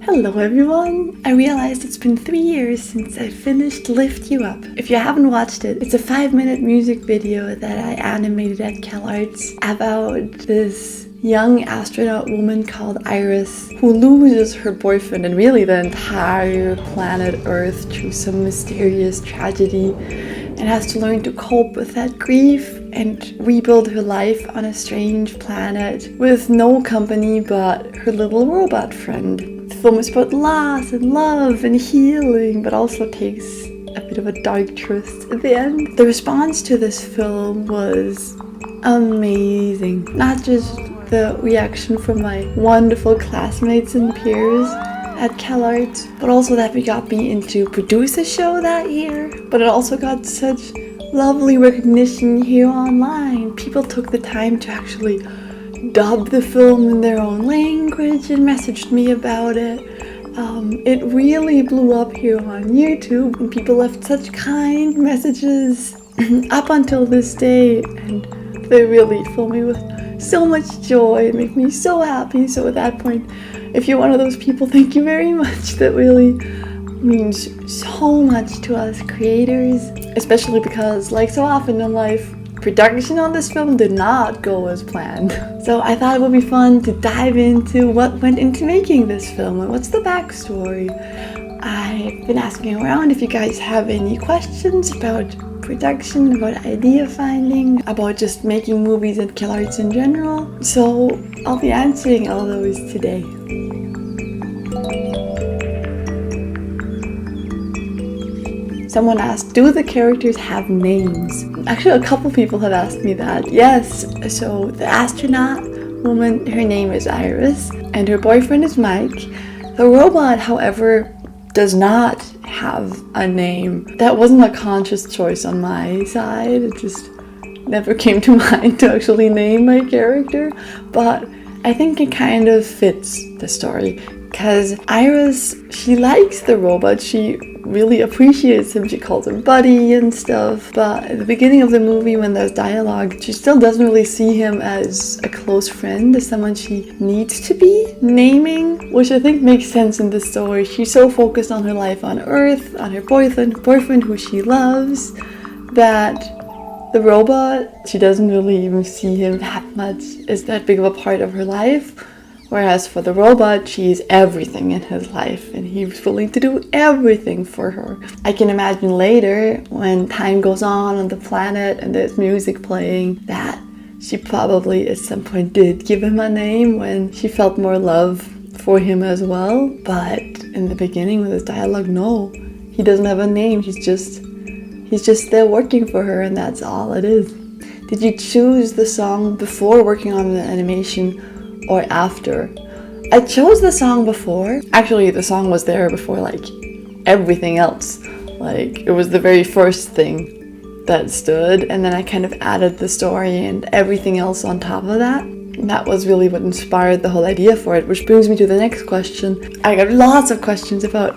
Hello everyone! I realized it's been 3 years since I finished Lift You Up. If you haven't watched it, it's a 5-minute music video that I animated at CalArts about this young astronaut woman called Iris who loses her boyfriend and really the entire planet Earth through some mysterious tragedy and has to learn to cope with that grief and rebuild her life on a strange planet with no company but her little robot friend. The film is about loss and love and healing, but also takes a bit of a dark twist at the end. The response to this film was amazing. Not just the reaction from my wonderful classmates and peers at CalArts, but also that we got me into produce a show that year. But it also got such lovely recognition here online. People took the time to actually dub the film in their own language and messaged me about it. It really blew up here on YouTube and people left such kind messages up until this day, and they really fill me with so much joy and make me so happy. So at that point, if you're one of those people, thank you very much. That really means so much to us creators, especially because, like so often in life, production on this film did not go as planned. So I thought it would be fun to dive into what went into making this film and what's the backstory. I've been asking around if you guys have any questions about production, about idea finding, about just making movies at CalArts in general. So I'll be answering all those today. Someone asked, do the characters have names? Actually, a couple people have asked me that. Yes, so the astronaut woman, her name is Iris, and her boyfriend is Mike. The robot, however, does not have a name. That wasn't a conscious choice on my side. It just never came to mind to actually name my character. But I think it kind of fits the story. Because Iris, she likes the robot. She really appreciates him. She calls him buddy and stuff. But at the beginning of the movie, when there's dialogue, she still doesn't really see him as a close friend, as someone she needs to be naming, which I think makes sense in this story. She's so focused on her life on Earth, on her boyfriend who she loves, that the robot, she doesn't really even see him that much as that big of a part of her life. Whereas for the robot, she's everything in his life and he's willing to do everything for her. I can imagine later, when time goes on the planet and there's music playing, that she probably at some point did give him a name when she felt more love for him as well. But in the beginning with his dialogue, no, he doesn't have a name. He's just there working for her, and that's all it is. Did you choose the song before working on the animation or after? I chose the song before. Actually, the song was there before like everything else. Like it was the very first thing that stood, and then I kind of added the story and everything else on top of that. And that was really what inspired the whole idea for it, which brings me to the next question. I got lots of questions about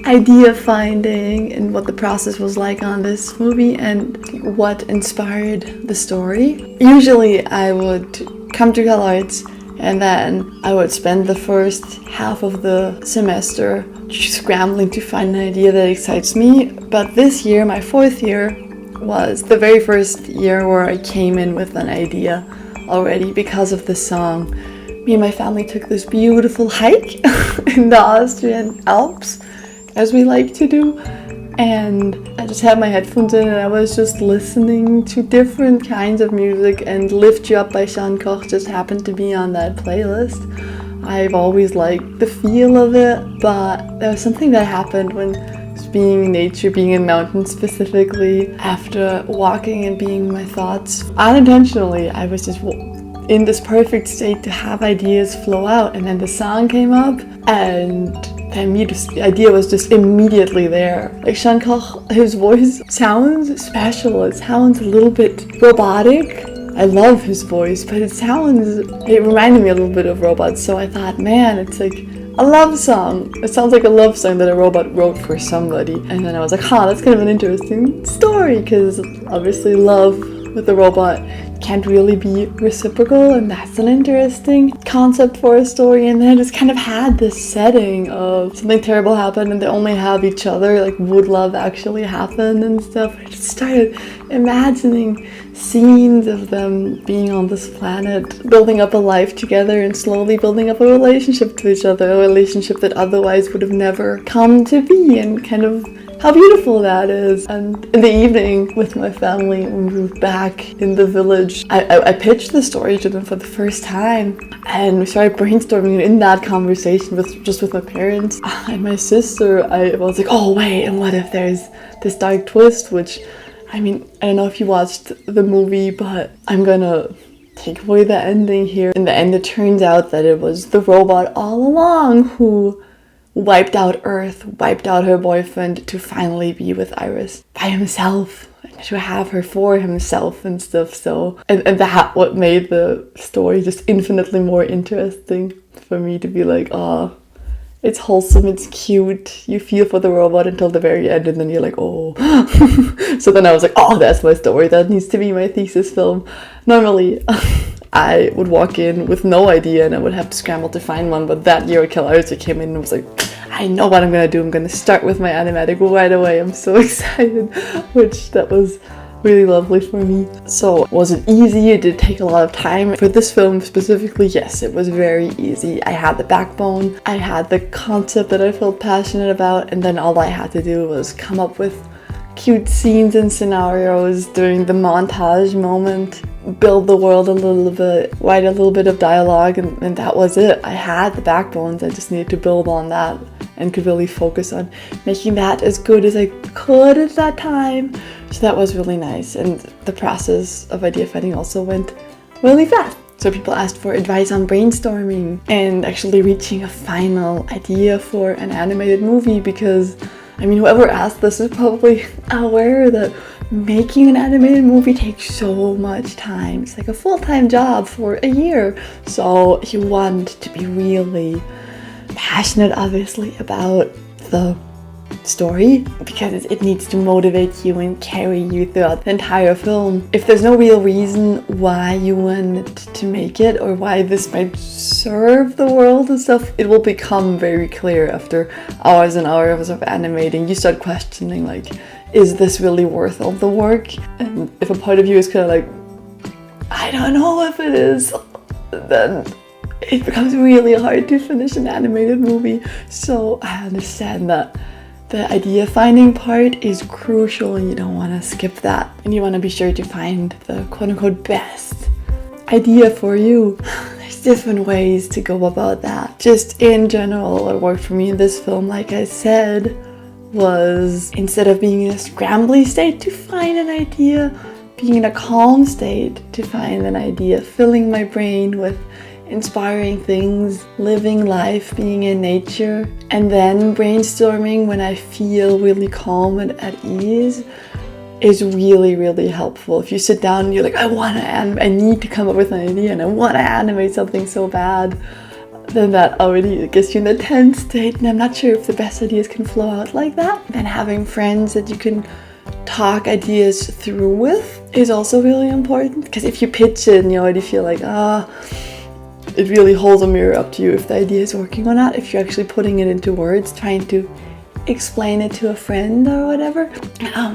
idea finding and what the process was like on this movie and what inspired the story. Usually I would come to CalArts and then I would spend the first half of the semester scrambling to find an idea that excites me. But this year, my 4th year, was the very first year where I came in with an idea already because of the song. Me and my family took this beautiful hike in the Austrian Alps, as we like to do. And I just had my headphones in and I was just listening to different kinds of music, and Lift You Up by Sean Koch just happened to be on that playlist. I've always liked the feel of it, but there was something that happened when being in nature, being in mountains specifically, after walking and being in my thoughts. Unintentionally, I was just in this perfect state to have ideas flow out, and then the song came up and the idea was just immediately there. Like Sean Koch, his voice sounds special. It sounds a little bit robotic. I love his voice, but it reminded me a little bit of robots. So I thought, man, it's like a love song. It sounds like a love song that a robot wrote for somebody. And then I was like, that's kind of an interesting story, because obviously love with a robot can't really be reciprocal, and that's an interesting concept for a story. And then I just kind of had this setting of something terrible happened and they only have each other, like would love actually happen and stuff. I just started imagining scenes of them being on this planet, building up a life together and slowly building up a relationship to each other, a relationship that otherwise would have never come to be, and kind of how beautiful that is. And in the evening with my family, we moved back in the village. I pitched the story to them for the first time, and we started brainstorming in that conversation with my parents and my sister. I was like, oh wait, and what if there's this dark twist, which, I mean, I don't know if you watched the movie, but I'm gonna take away the ending here. In the end, it turns out that it was the robot all along who wiped out Earth, wiped out her boyfriend to finally be with Iris by himself, to have her for himself and stuff. So, and that what made the story just infinitely more interesting for me, to be like, oh, it's wholesome, it's cute, you feel for the robot until the very end, and then you're like, oh. So then I was like, oh, that's my story, that needs to be my thesis film. Normally, I would walk in with no idea and I would have to scramble to find one, but that year at CalArts I came in and was like, I know what I'm gonna do, I'm gonna start with my animatic right away, I'm so excited, which that was really lovely for me. So was it easy? Did it take a lot of time? For this film specifically, yes, it was very easy. I had the backbone, I had the concept that I felt passionate about, and then all I had to do was come up with cute scenes and scenarios during the montage moment, build the world a little bit, write a little bit of dialogue, and that was it. I had the backbones, I just needed to build on that and could really focus on making that as good as I could at that time. So that was really nice, and the process of idea finding also went really fast. So people asked for advice on brainstorming and actually reaching a final idea for an animated movie, because I mean, whoever asked this is probably aware that making an animated movie takes so much time. It's like a full-time job for a year. So you want to be really passionate, obviously, about the story, because it needs to motivate you and carry you throughout the entire film. If there's no real reason why you wanted to make it or why this might serve the world and stuff, it will become very clear after hours and hours of animating. You start questioning, like, is this really worth all the work? And if a part of you is kind of like, I don't know if it is, then it becomes really hard to finish an animated movie. So I understand that the idea finding part is crucial and you don't want to skip that. And you want to be sure to find the quote-unquote best idea for you. There's different ways to go about that. Just in general, what worked for me in this film, like I said, was instead of being in a scrambly state to find an idea, being in a calm state to find an idea, filling my brain with inspiring things, living life, being in nature, and then brainstorming when I feel really calm and at ease is really, really helpful. If you sit down and you're like, I need to come up with an idea and I want to animate something so bad, then that already gets you in the tense state, and I'm not sure if the best ideas can flow out like that. Then having friends that you can talk ideas through with is also really important, because if you pitch it and you already feel like, it really holds a mirror up to you if the idea is working or not. If you're actually putting it into words, trying to explain it to a friend or whatever.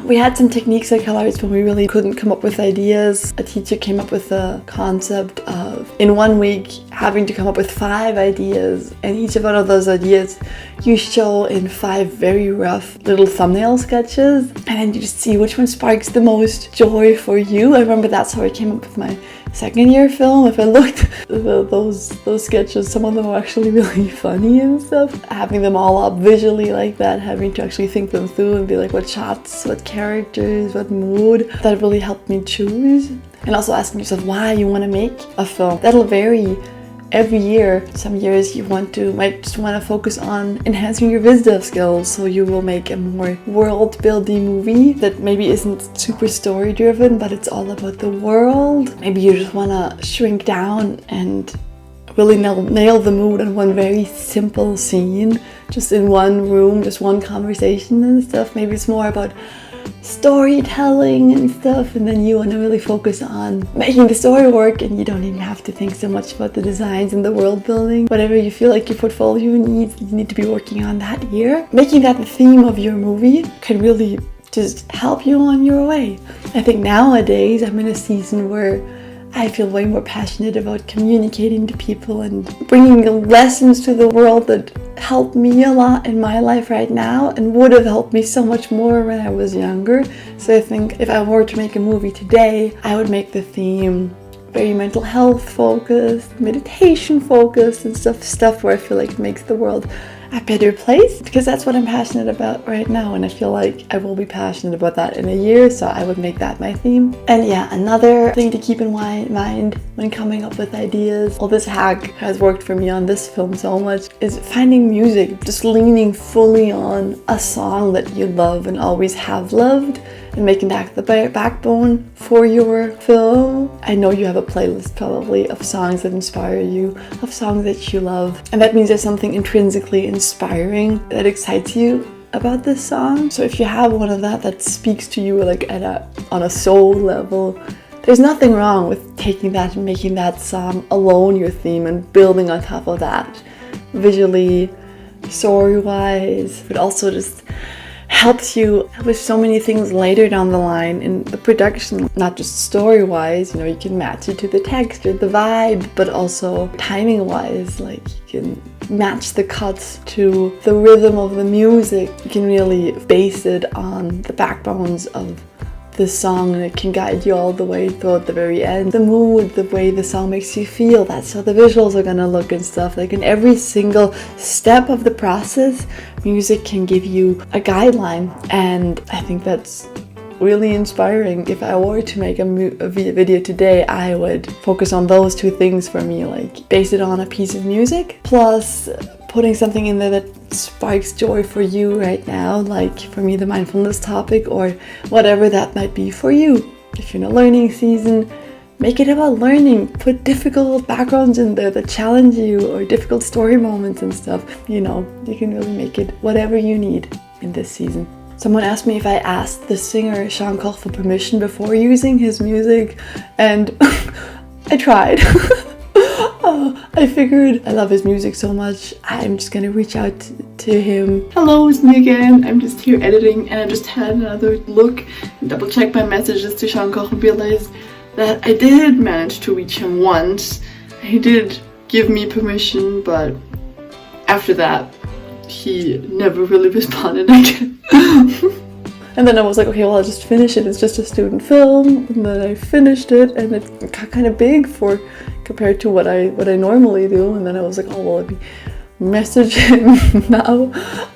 We had some techniques at CalArts when we really couldn't come up with ideas. A teacher came up with a concept of, in 1 week, having to come up with 5 ideas, and each of one of those ideas you show in 5 very rough little thumbnail sketches, and then you just see which one sparks the most joy for you. I remember that's how I came up with my second year film. If I looked at those sketches, some of them were actually really funny and stuff. Having them all up visually like that, having to actually think them through and be like, what shots, what characters, what mood, that really helped me choose. And also asking yourself why you want to make a film. That'll vary every year. Some years you might just want to focus on enhancing your vis dev skills, so you will make a more world-building movie that maybe isn't super story-driven, but it's all about the world. Maybe you just want to shrink down and really nail the mood on one very simple scene, just in one room, just one conversation and stuff. Maybe it's more about storytelling and stuff, and then you want to really focus on making the story work, and you don't even have to think so much about the designs and the world building. Whatever you feel like your portfolio needs, you need to be working on that year. Making that the theme of your movie can really just help you on your way. I think nowadays I'm in a season where I feel way more passionate about communicating to people and bringing lessons to the world that help me a lot in my life right now and would have helped me so much more when I was younger. So I think if I were to make a movie today, I would make the theme very mental health focused, meditation focused, and stuff where I feel like it makes the world a better place, because that's what I'm passionate about right now, and I feel like I will be passionate about that in a year, so I would make that my theme. And yeah, another thing to keep in mind when coming up with ideas, well, this hack has worked for me on this film so much, is finding music, just leaning fully on a song that you love and always have loved, and making that the backbone for your film. I know you have a playlist probably of songs that inspire you, of songs that you love, and that means there's something intrinsically inspiring that excites you about this song. So if you have one of that speaks to you like on a soul level, there's nothing wrong with taking that and making that song alone your theme and building on top of that visually, story-wise, but also just helps you with so many things later down the line in the production, not just story-wise, you can match it to the text or the vibe, but also timing-wise, like you can match the cuts to the rhythm of the music. You can really base it on the backbones of the song, and it can guide you all the way throughout the very end. The mood, the way the song makes you feel, that's how the visuals are gonna look and stuff. Like in every single step of the process, music can give you a guideline, and I think that's really inspiring. If I were to make a video today, I would focus on those two things for me, like base it on a piece of music, plus putting something in there that sparks joy for you right now, like for me the mindfulness topic or whatever that might be for you. If you're in a learning season, make it about learning. Put difficult backgrounds in there that challenge you, or difficult story moments and stuff. You can really make it whatever you need in this season. Someone asked me if I asked the singer Sean Koch for permission before using his music, and I tried. I figured I love his music so much, I'm just gonna reach out to him. Hello, it's me again. I'm just here editing, and I just had another look and double check my messages to Sean Koch and realized that I did manage to reach him once. He did give me permission, but after that, he never really responded again. And then I was like, okay, well, I'll just finish it. It's just a student film. And then I finished it, and it got kind of big compared to what I normally do. And then I was like, oh, well, let me message him now.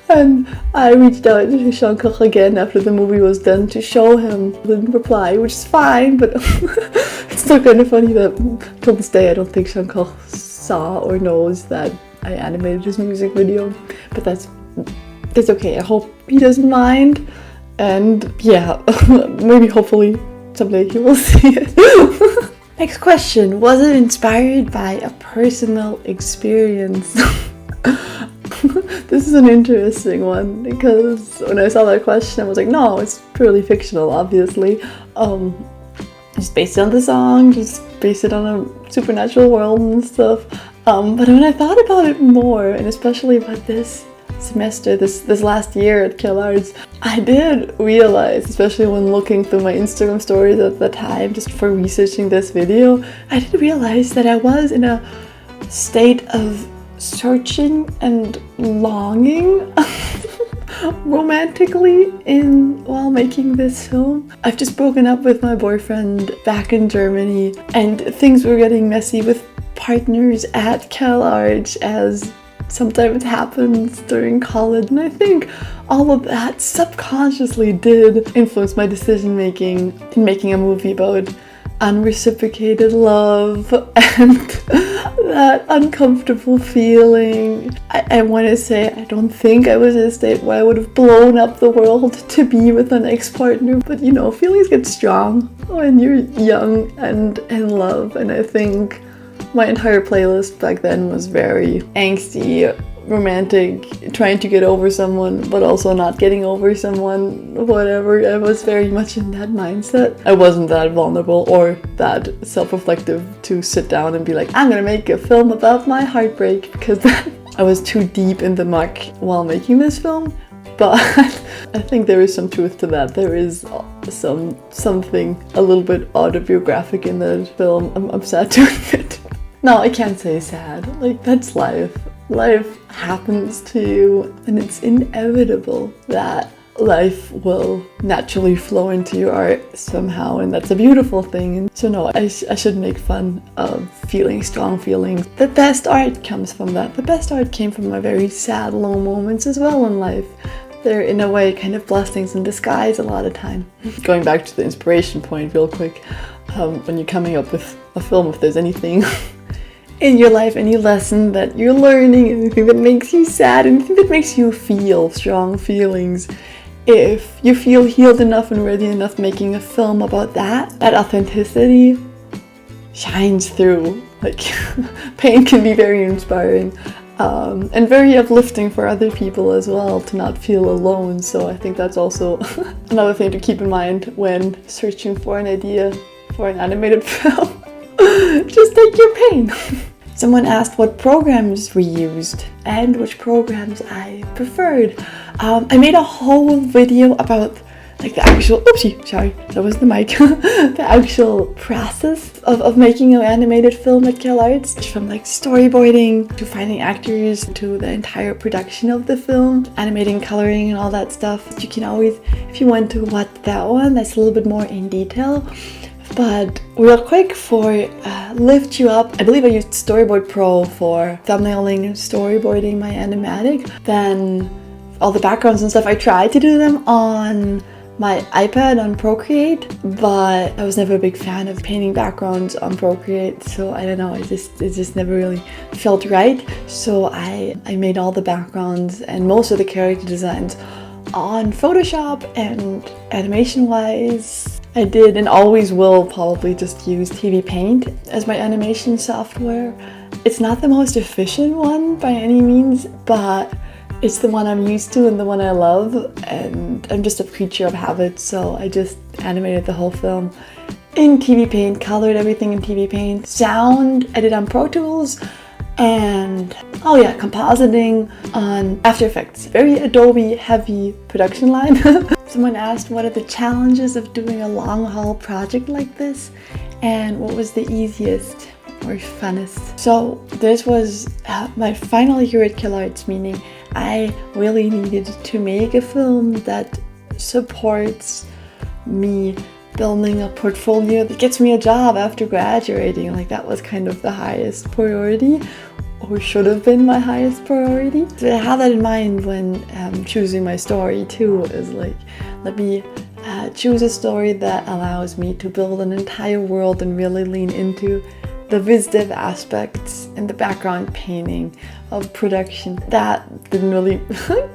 And I reached out to Sean Koch again after the movie was done to show him. He didn't reply, which is fine, but it's still kind of funny that till this day I don't think Sean Koch saw or knows that I animated his music video. But that's okay. I hope he doesn't mind. And yeah, maybe hopefully someday he will see it. Next question. Was it inspired by a personal experience? This is an interesting one, because when I saw that question I was like, no, it's purely fictional, obviously. Just based on the song, just based it on a supernatural world and stuff. But when I thought about it more, and especially about this semester, this last year at CalArts, I did realize, especially when looking through my Instagram stories at the time, just for researching this video, I did realize that I was in a state of searching and longing romantically while making this film. I've just broken up with my boyfriend back in Germany, and things were getting messy with partners at CalArts, as sometimes happens during college, and I think all of that subconsciously did influence my decision making in making a movie about unreciprocated love and that uncomfortable feeling. I want to say I don't think I was in a state where I would have blown up the world to be with an ex-partner, but feelings get strong when you're young and in love, and I think my entire playlist back then was very angsty, romantic, trying to get over someone, but also not getting over someone, whatever. I was very much in that mindset. I wasn't that vulnerable or that self-reflective to sit down and be like, I'm gonna make a film about my heartbreak, because I was too deep in the muck while making this film. But I think there is some truth to that. There is something a little bit autobiographic in that film. I'm sad to admit. No, I can't say sad. Like, that's life. Life happens to you, and it's inevitable that life will naturally flow into your art somehow, and that's a beautiful thing. And so no, I shouldn't make fun of feeling strong feelings. The best art comes from that. The best art came from my very sad, low moments as well in life. They're in a way kind of blessings in disguise a lot of time. Going back to the inspiration point real quick, when you're coming up with a film, if there's anything in your life, any lesson that you're learning, anything that makes you sad, anything that makes you feel strong feelings, if you feel healed enough and ready enough making a film about that authenticity shines through. Like, pain can be very inspiring. And very uplifting for other people as well, to not feel alone. So I think that's also another thing to keep in mind when searching for an idea for an animated film. Just take your pain. Someone asked what programs we used and which programs I preferred. I made a whole video about like the actual, oopsie, sorry, that was the mic, the actual process of making an animated film at CalArts, from like storyboarding to finding actors to the entire production of the film, animating, coloring, and all that stuff. You can always, if you want to watch that one, that's a little bit more in detail. But real quick, for lift you up, I believe I used Storyboard Pro for thumbnailing and storyboarding my animatic. Then all the backgrounds and stuff, I tried to do them on my iPad on Procreate, but I was never a big fan of painting backgrounds on Procreate, so I don't know, it just never really felt right. So I made all the backgrounds and most of the character designs on Photoshop, and animation-wise, I did and always will probably just use TV Paint as my animation software. It's not the most efficient one by any means, but it's the one I'm used to and the one I love, and I'm just a creature of habit, so I just animated the whole film in TV Paint, colored everything in TV Paint. Sound, I did on Pro Tools, and oh yeah, compositing on After Effects. Very Adobe heavy production line. Someone asked what are the challenges of doing a long haul project like this, and what was the easiest or funnest. So this was my final year at CalArts, meaning I really needed to make a film that supports me building a portfolio that gets me a job after graduating. Like, that was kind of the highest priority, or should have been my highest priority. So I have that in mind when choosing my story too, is like, let me choose a story that allows me to build an entire world and really lean into the viz dev aspects and the background painting of production. That didn't really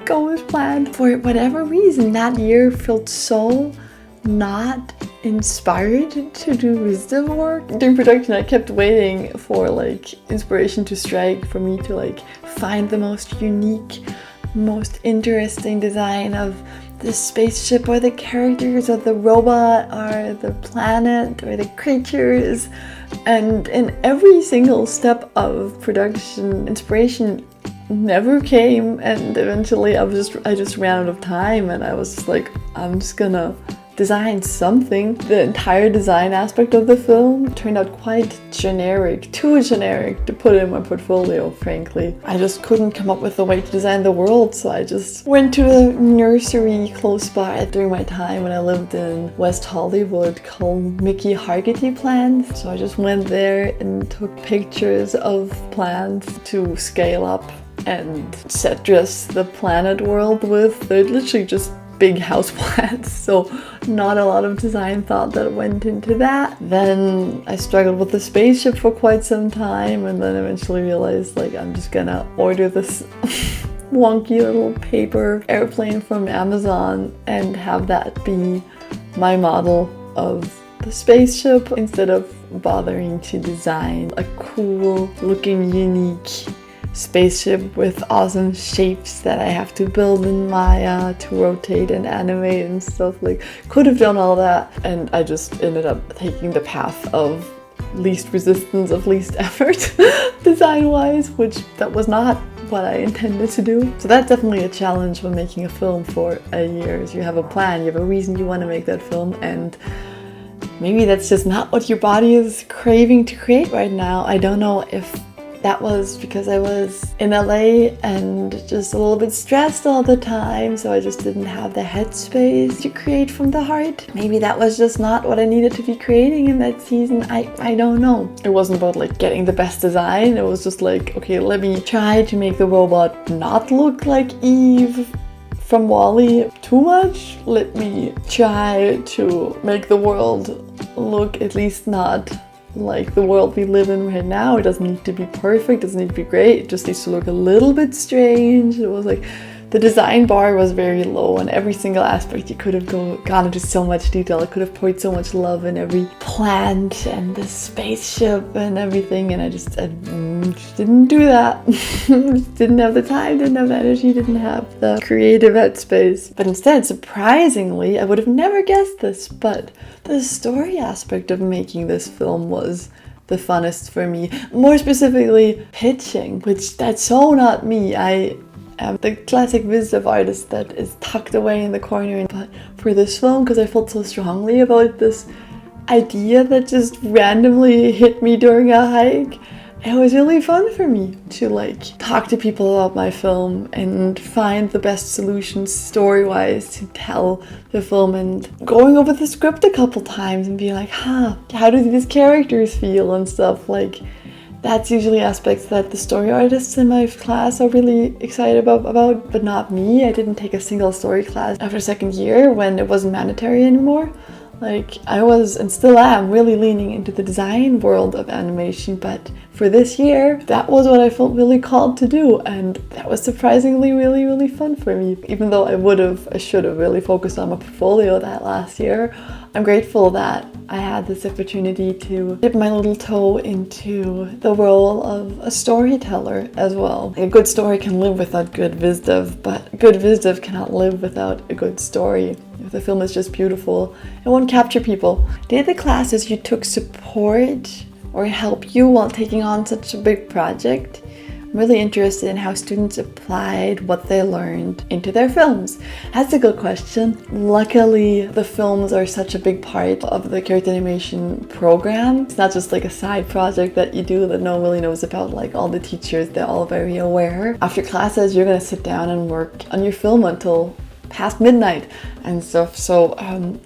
go as planned. For whatever reason, that year felt so not inspired to do viz dev work. During production, I kept waiting for like inspiration to strike, for me to like find the most unique, most interesting design of the spaceship or the characters or the robot or the planet or the creatures. And in every single step of production, inspiration never came, and eventually I just ran out of time, and I was just like, I'm just gonna design something. The entire design aspect of the film turned out quite generic, too generic to put in my portfolio, frankly. I just couldn't come up with a way to design the world, so I just went to a nursery close by during my time when I lived in West Hollywood called Mickey Hargitay Plants. So I just went there and took pictures of plants to scale up and set dress the planet world with. They're literally just big houseplants, so not a lot of design thought that went into that. Then I struggled with the spaceship for quite some time, and then eventually realized, like, I'm just gonna order this wonky little paper airplane from Amazon and have that be my model of the spaceship, instead of bothering to design a cool looking, unique spaceship with awesome shapes that I have to build in Maya to rotate and animate and stuff. Like, could have done all that, and I just ended up taking the path of least resistance, of least effort design-wise, which that was not what I intended to do. So that's definitely a challenge when making a film for a year, is you have a plan, you have a reason you want to make that film, and maybe that's just not what your body is craving to create right now. I don't know if that was because I was in LA and just a little bit stressed all the time, so I just didn't have the headspace to create from the heart. Maybe that was just not what I needed to be creating in that season. I don't know. It wasn't about like getting the best design. It was just like, okay, let me try to make the robot not look like Eve from WALL-E too much. Let me try to make the world look at least not like the world we live in right now. It doesn't need to be perfect, doesn't need to be great, it just needs to look a little bit strange. It was like the design bar was very low on every single aspect. You could have gone into so much detail. I could have poured so much love in every plant and the spaceship and everything, and I just didn't do that. Didn't have the time, didn't have the energy, didn't have the creative headspace. But instead, surprisingly, I would have never guessed this, but the story aspect of making this film was the funnest for me. More specifically, pitching, which that's so not me. I am the classic vis dev artist that is tucked away in the corner. But for this film, because I felt so strongly about this idea that just randomly hit me during a hike, it was really fun for me to like talk to people about my film and find the best solutions story-wise to tell the film, and going over the script a couple times and being like, how do these characters feel and stuff. Like, that's usually aspects that the story artists in my class are really excited about, but not me. I didn't take a single story class after second year when it wasn't mandatory anymore. Like, I was, and still am, really leaning into the design world of animation, but for this year, that was what I felt really called to do, and that was surprisingly really, really fun for me. Even though I should have really focused on my portfolio that last year, I'm grateful that I had this opportunity to dip my little toe into the role of a storyteller as well. A good story can live without good viz dev, but good viz dev cannot live without a good story. If the film is just beautiful, it won't capture people. Did the classes you took support or help you while taking on such a big project? I'm really interested in how students applied what they learned into their films. That's a good question. Luckily, the films are such a big part of the character animation program. It's not just like a side project that you do that no one really knows about. Like, all the teachers, they're all very aware. After classes, you're gonna sit down and work on your film until past midnight and stuff. So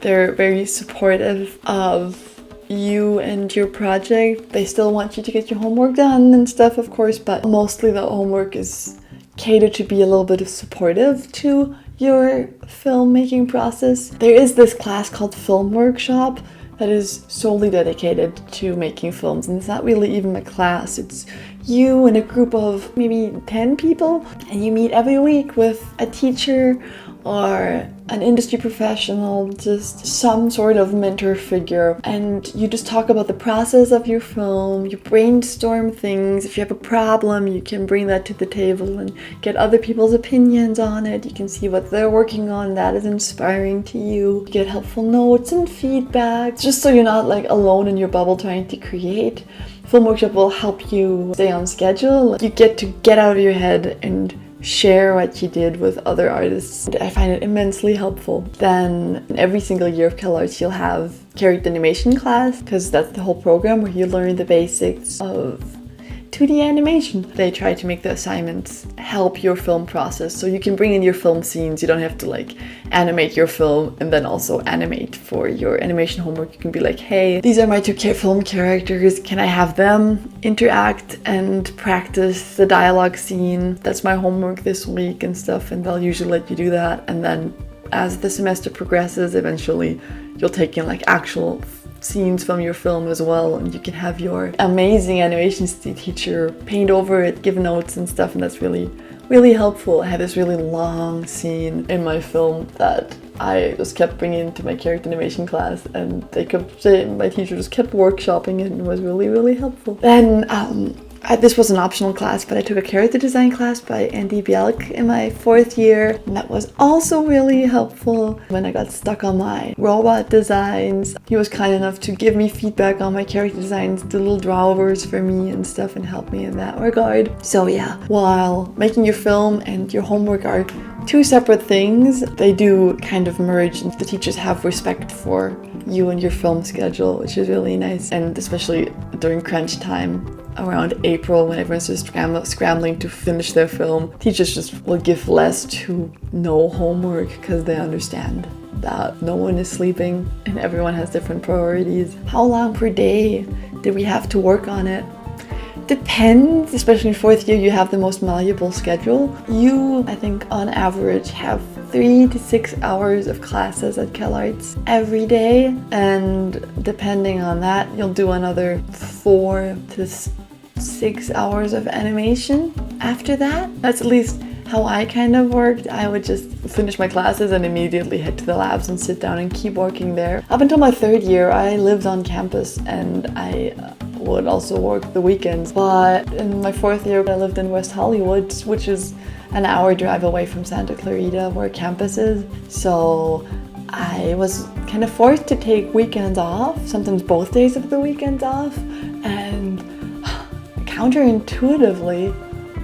they're very supportive of you and your project. They still want you to get your homework done and stuff, of course, but mostly the homework is catered to be a little bit supportive to your filmmaking process. There is this class called Film Workshop that is solely dedicated to making films, and it's not really even a class. It's you and a group of maybe 10 people, and you meet every week with a teacher or an industry professional, just some sort of mentor figure, and you just talk about the process of your film. You brainstorm things. If you have a problem, you can bring that to the table and get other people's opinions on it. You can see what they're working on that is inspiring to you. You get helpful notes and feedback, just so you're not like alone in your bubble trying to create. Film Workshop will help you stay on schedule. You get to get out of your head and share what you did with other artists. I find it immensely helpful. Then every single year of CalArts you'll have character animation class, because that's the whole program where you learn the basics of 2D animation. They try to make the assignments help your film process, so you can bring in your film scenes. You don't have to like animate your film and then also animate for your animation homework. You can be like, hey, these are my two film characters. Can I have them interact and practice the dialogue scene? That's my homework this week and stuff, and they'll usually let you do that. And then as the semester progresses, eventually you'll take in like actual scenes from your film as well, and you can have your amazing animation teacher paint over it, give notes and stuff, and that's really, really helpful. I had this really long scene in my film that I just kept bringing to my character animation class, and my teacher just kept workshopping it, and it was really, really helpful. Then This was an optional class, but I took a character design class by Andy Bielk in my 4th year, and that was also really helpful when I got stuck on my robot designs. He was kind enough to give me feedback on my character designs, do little drawovers for me and stuff, and help me in that regard. So yeah, while making your film and your homework are 2 separate things, they do kind of merge, and the teachers have respect for you and your film schedule, which is really nice. And especially during crunch time around April, when everyone's just scrambling to finish their film, teachers just will give less to no homework because they understand that no one is sleeping and everyone has different priorities. How long per day did we have to work on it? Depends, especially in 4th year, you have the most malleable schedule. You, I think, on average, have 3 to 6 hours of classes at CalArts every day, and depending on that, you'll do another 4 to 6 hours of animation after that. That's at least how I kind of worked. I would just finish my classes and immediately head to the labs and sit down and keep working there. Up until my 3rd year, I lived on campus and I would also work the weekends. But in my 4th year, I lived in West Hollywood, which is an hour drive away from Santa Clarita, where campus is. So I was kind of forced to take weekends off, sometimes both days of the weekends off. And counterintuitively,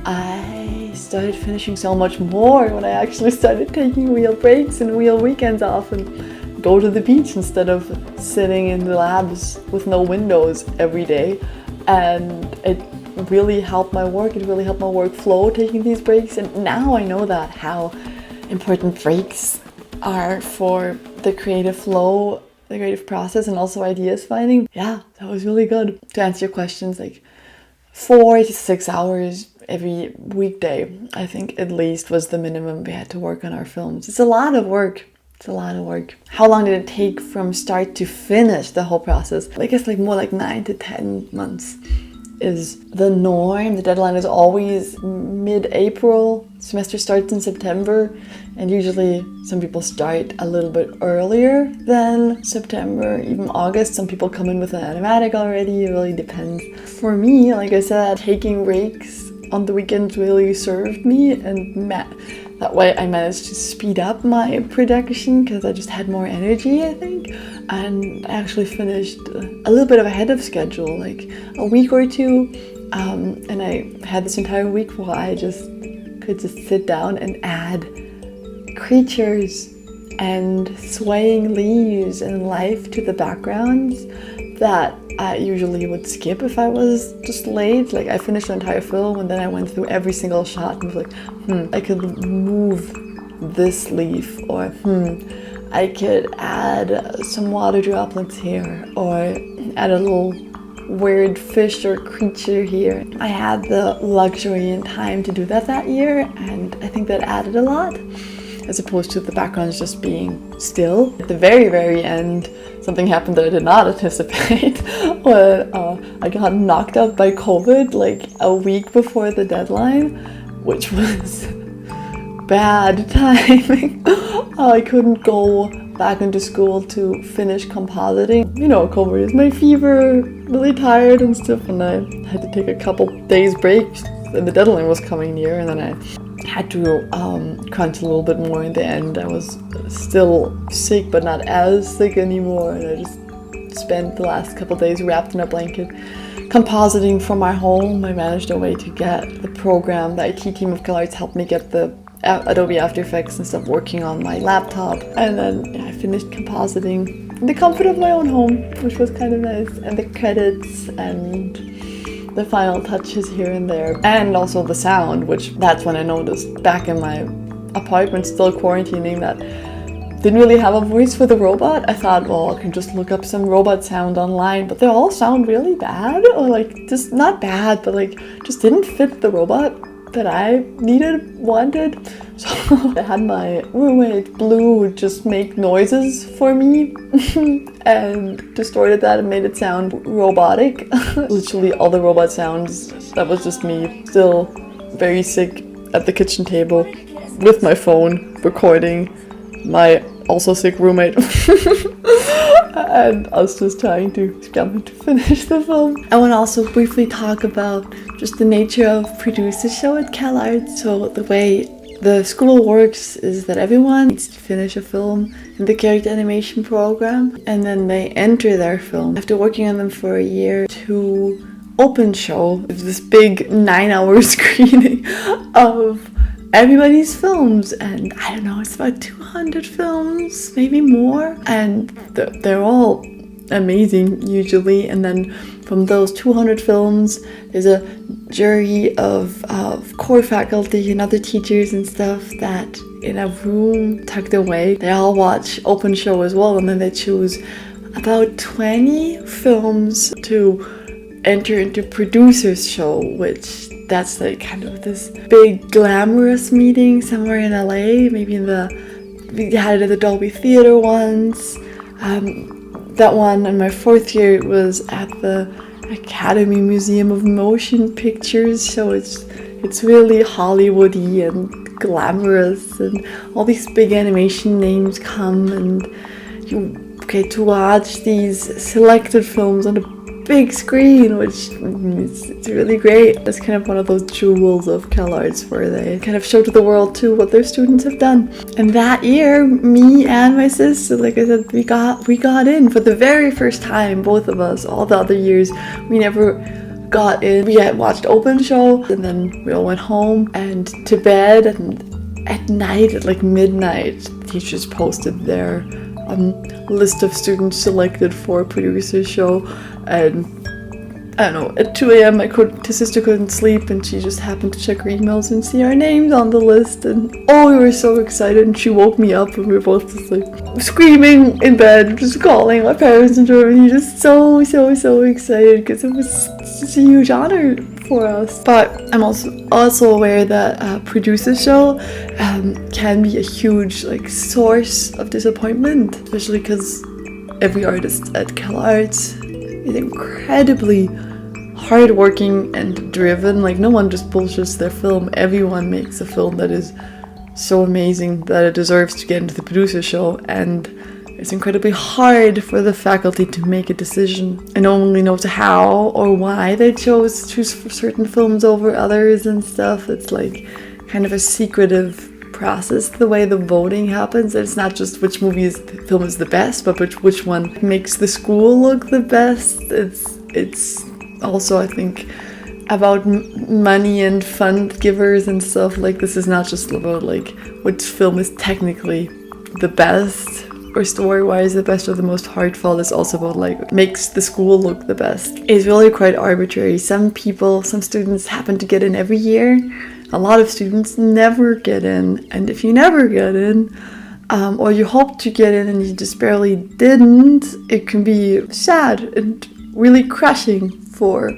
I started finishing so much more when I actually started taking real breaks and real weekends off and go to the beach instead of sitting in the labs with no windows every day. And it really helped my work. It really helped my workflow taking these breaks. And now I know that how important breaks are for the creative flow, the creative process, and also ideas finding. Yeah, that was really good. To answer your questions, like 4 to 6 hours every weekday, I think at least, was the minimum we had to work on our films. It's a lot of work. It's a lot of work. How long did it take from start to finish the whole process? I guess like more like 9 to 10 months is the norm. The deadline is always mid-April. Semester starts in September, and usually some people start a little bit earlier than September, even August. Some people come in with an animatic already. It really depends. For me, like I said, taking breaks on the weekends really served me, and that way I managed to speed up my production because I just had more energy, I think. And I actually finished a little bit ahead of schedule, like a week or two. And I had this entire week where I could just sit down and add creatures and swaying leaves and life to the backgrounds that I usually would skip if I was just late. Like, I finished the entire film and then I went through every single shot and was like, I could move this leaf, or I could add some water droplets here, or add a little weird fish or creature here. I had the luxury and time to do that year, and I think that added a lot, as opposed to the backgrounds just being still. At the very, very end, something happened that I did not anticipate. When I got knocked out by COVID like a week before the deadline, which was bad timing. I couldn't go back into school to finish compositing. You know, COVID is my fever, really tired and stuff, and I had to take a couple days break, and the deadline was coming near, and then I had to crunch a little bit more in the end. I was still sick, but not as sick anymore, and I just spent the last couple days wrapped in a blanket compositing from my home. I managed a way to get the program. The IT team of CalArts helped me get the Adobe After Effects and stuff working on my laptop, and then I finished compositing in the comfort of my own home, which was kind of nice, and the credits and the final touches here and there, and also the sound, which that's when I noticed back in my apartment, still quarantining, that didn't really have a voice for the robot. I thought, well, I can just look up some robot sound online, but they all sound really bad, or like just not bad, but like just didn't fit the robot that I wanted. So I had my roommate Blue just make noises for me and distorted that and made it sound robotic. Literally all the robot sounds, that was just me, still very sick at the kitchen table with my phone recording my also sick roommate. And I was just trying to scramble to finish the film. I want to also briefly talk about just the nature of producer show at CalArts. So the way the school works is that everyone needs to finish a film in the character animation program, and then they enter their film after working on them for a year to open show, this big 9-hour screening of everybody's films. And I don't know, it's about 200 films, maybe more, and they're all amazing usually. And then from those 200 films, there's a jury of core faculty and other teachers and stuff that in a room tucked away, they all watch open show as well, and then they choose about 20 films to enter into producer's show, which that's like kind of this big glamorous meeting somewhere in LA, maybe we had it at the Dolby Theater once. That one in my 4th year was at the Academy Museum of Motion Pictures, so it's really Hollywoody and glamorous, and all these big animation names come, and you get to watch these selected films on a big screen, which it's really great. It's kind of one of those jewels of CalArts where they kind of show to the world too what their students have done. And that year, me and my sister, like I said, we got in for the very first time, both of us. All the other years we never got in. We had watched open show, and then we all went home and to bed, and at night, at like midnight, teachers posted their list of students selected for a producer's show. And I don't know, at 2 a.m. my sister couldn't sleep, and she just happened to check her emails and see our names on the list, and we were so excited, and she woke me up, and we were both just like screaming in bed, just calling my parents in Germany, just so excited, because it was just a huge honor for us. But I'm also aware that producer show can be a huge like source of disappointment, especially because every artist at CalArts is incredibly hardworking and driven. Like, no one just bullshits their film. Everyone makes a film that is so amazing that it deserves to get into the producer show, and it's incredibly hard for the faculty to make a decision, and no one really knows how or why they choose certain films over others and stuff. It's like kind of a secretive process, the way the voting happens. It's not just which film is the best, but which one makes the school look the best. It's also, I think, about money and fund givers and stuff. Like, this is not just about like which film is technically the best or story-wise the best or the most heartfelt. It's also about like makes the school look the best. It's really quite arbitrary. Some students happen to get in every year. A lot of students never get in, and if you never get in, or you hope to get in and you just barely didn't, it can be sad and really crushing for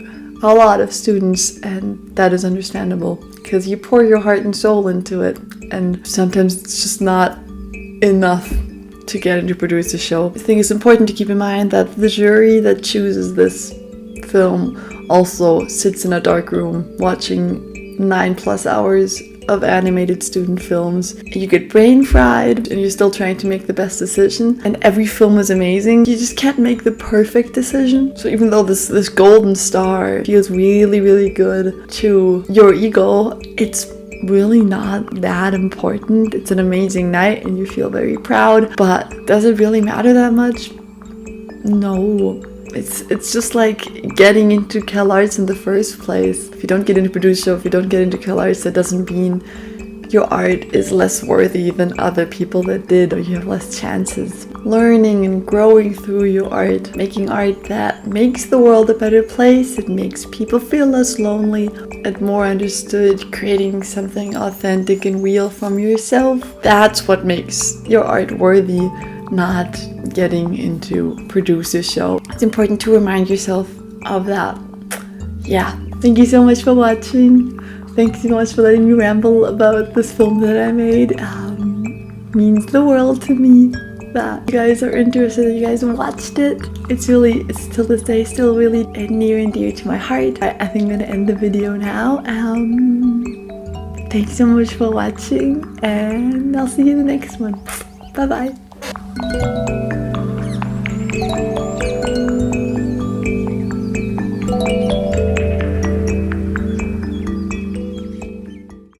a lot of students, and that is understandable because you pour your heart and soul into it, and sometimes it's just not enough to get into producer show. I think it's important to keep in mind that the jury that chooses this film also sits in a dark room watching 9+ hours of animated student films. You get brain fried, and you're still trying to make the best decision, and every film is amazing. You just can't make the perfect decision. So even though this golden star feels really, really good to your ego, it's really not that important. It's an amazing night and you feel very proud, but does it really matter that much? No. It's just like getting into CalArts in the first place. If you don't get into producer show, if you don't get into CalArts, that doesn't mean your art is less worthy than other people that did, or you have less chances. Learning and growing through your art, making art that makes the world a better place, it makes people feel less lonely and more understood, creating something authentic and real from yourself. That's what makes your art worthy, not getting into producer show. It's important to remind yourself of that. Yeah, thank you so much for watching. Thanks so much for letting me ramble about this film that I made. Means the world to me that you guys are interested, that you guys watched it. It's till this day still really near and dear to my heart. I think I'm gonna end the video now. Thanks so much for watching, and I'll see you in the next one. Bye bye.